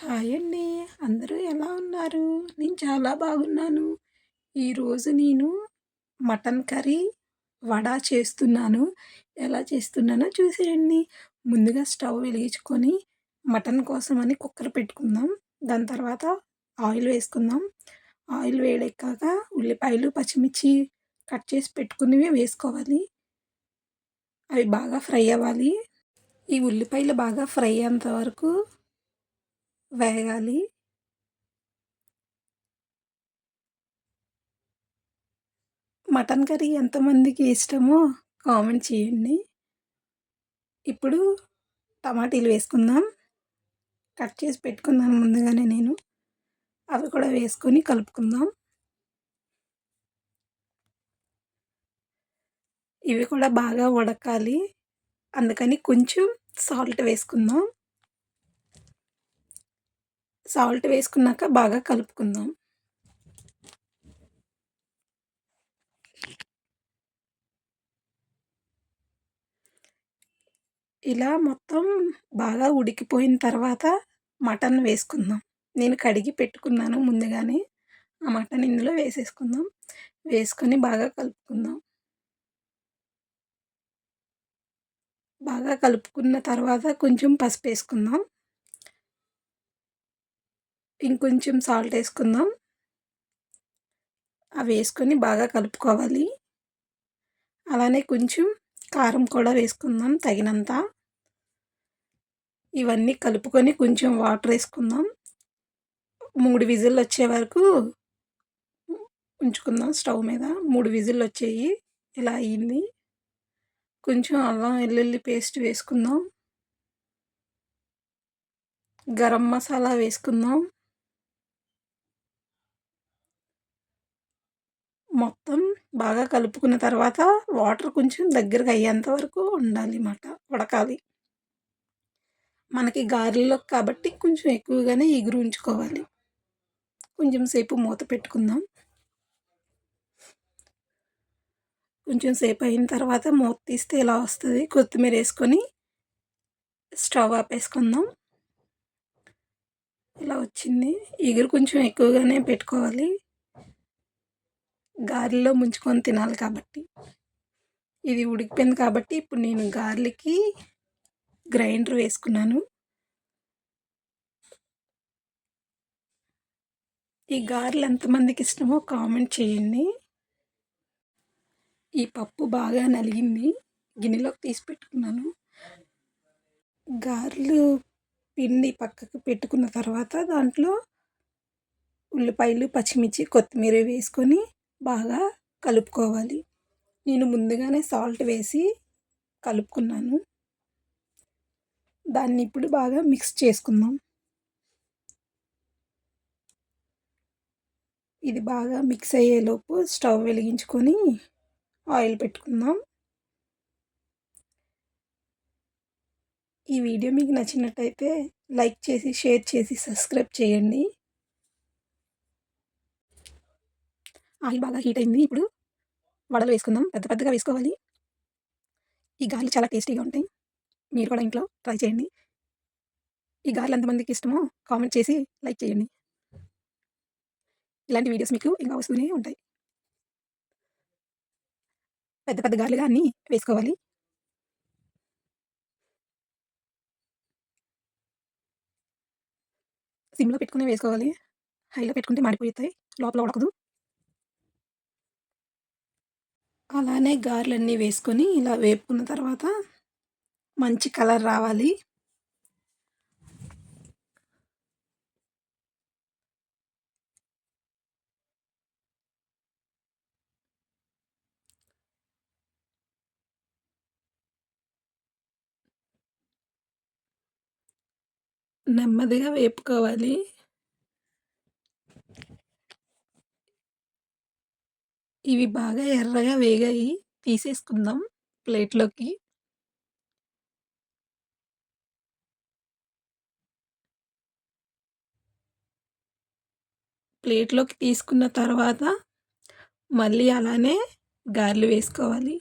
Hi అండి. అందరూ ఎలా ఉన్నారు? నేను చాలా బాగున్నాను. ఈరోజు నేను మటన్ కర్రీ, వడ చేస్తున్నాను. ఎలా చేస్తున్నానో చూసేయండి. ముందుగా స్టవ్ వెలిగించుకొని మటన్ కోసమని కుక్కర్ పెట్టుకుందాం. దాని తర్వాత ఆయిల్ వేసుకుందాం. ఆయిల్ వేడెక్కాక ఉల్లిపాయలు, పచ్చిమిర్చి కట్ చేసి పెట్టుకున్నవి వేసుకోవాలి. అవి బాగా ఫ్రై అవ్వాలి. ఈ ఉల్లిపాయలు బాగా ఫ్రై అయ్యేంత వరకు వేగాలి. మటన్ కర్రీ ఎంతమందికి ఇష్టమో కామెంట్ చేయండి. ఇప్పుడు టమాటీలు వేసుకుందాం. కట్ చేసి పెట్టుకున్నాను ముందుగానే నేను. అవి కూడా వేసుకొని కలుపుకుందాం. ఇవి కూడా బాగా ఉడకాలి. అందుకని కొంచెం సాల్ట్ వేసుకుందాం. సాల్ట్ వేసుకున్నాక బాగా కలుపుకుందాం. ఇలా మొత్తం బాగా ఉడికిపోయిన తర్వాత మటన్ వేసుకుందాం. నేను కడిగి పెట్టుకున్నాను ముందుగానే. ఆ మటన్ ఇందులో వేసేసుకుందాం. వేసుకొని బాగా కలుపుకుందాం. బాగా కలుపుకున్న తర్వాత కొంచెం పసుపేసుకుందాం. ఇంకొంచెం సాల్ట్ వేసుకుందాం. అవి వేసుకొని బాగా కలుపుకోవాలి. అలానే కొంచెం కారం కూడా వేసుకుందాం తగినంత. ఇవన్నీ కలుపుకొని కొంచెం వాటర్ వేసుకుందాం. 3 విజిల్లు వచ్చే వరకు ఉంచుకుందాం స్టవ్ మీద. 3 విజిల్లు వచ్చాయి. ఇలా అయింది. కొంచెం అల్లం వెల్లుల్లి పేస్ట్ వేసుకుందాం. గరం మసాలా వేసుకుందాం. మొత్తం బాగా కలుపుకున్న తర్వాత వాటర్ కొంచెం దగ్గరగా అయ్యేంత వరకు ఉడకాలి. మనకి గారెల్లోకి కాబట్టి కొంచెం ఎక్కువగానే ఎగురు ఉంచుకోవాలి. కొంచెం సేపు మూత పెట్టుకుందాం. కొంచెం సేపు అయిన తర్వాత మూత తీస్తే ఇలా వస్తుంది. కొత్తిమీర వేసుకొని స్టవ్ ఆపేసుకుందాం. ఇలా వచ్చింది. ఎగురు కొంచెం ఎక్కువగానే పెట్టుకోవాలి. గారెల్లో ముంచుకొని తినాలి కాబట్టి. ఇది ఉడికిపోయింది కాబట్టి ఇప్పుడు నేను గార్లిక్కి గ్రైండర్ వేసుకున్నాను. ఈ గారెలు ఎంతమందికి ఇష్టమో కామెంట్ చేయండి. ఈ పప్పు బాగా నలిగింది. గిన్నెలోకి తీసి పెట్టుకున్నాను. గారెలు పిండి పక్కకు పెట్టుకున్న తర్వాత దాంట్లో ఉల్లిపాయలు, పచ్చిమిర్చి, కొత్తిమీర వేసుకొని బాగా కలుపుకోవాలి. నేను ముందుగానే సాల్ట్ వేసి కలుపుకున్నాను. దాన్ని ఇప్పుడు బాగా మిక్స్ చేసుకుందాం. ఇది బాగా మిక్స్ అయ్యేలోపు స్టవ్ వెలిగించుకొని ఆయిల్ పెట్టుకుందాం. ఈ వీడియో మీకు నచ్చినట్టయితే లైక్ చేసి, షేర్ చేసి, సబ్స్క్రైబ్ చేయండి. ఆయిల్ బాగా హీట్ అయింది. ఇప్పుడు వడలు వేసుకుందాం. పెద్ద పెద్దగా వేసుకోవాలి. ఈ గారెలు చాలా టేస్టీగా ఉంటాయి. మీరు కూడా ఇంట్లో ట్రై చేయండి. ఈ గారెలు ఎంతమందికి ఇష్టమో కామెంట్ చేసి లైక్ చేయండి. ఇలాంటి వీడియోస్ మీకు ఇంకా వస్తూనే ఉంటాయి. పెద్ద పెద్ద గారెలుగా అన్నీ వేసుకోవాలి. సిమ్‌లో పెట్టుకునే వేసుకోవాలి. హైలో పెట్టుకుంటే మాడిపోతాయి. లోపల ఉడకదు. అలానే గారెలన్నీ వేసుకొని ఇలా వేపుకున్న తర్వాత మంచి కలర్ రావాలి. నెమ్మదిగా వేపుకోవాలి. ఇవి బాగా ఎర్రగా వేగాయి. తీసేసుకుందాం ప్లేట్‌లోకి. ప్లేట్‌లోకి తీసుకున్న తర్వాత మళ్ళీ అలానే గారెలు వేసుకోవాలి.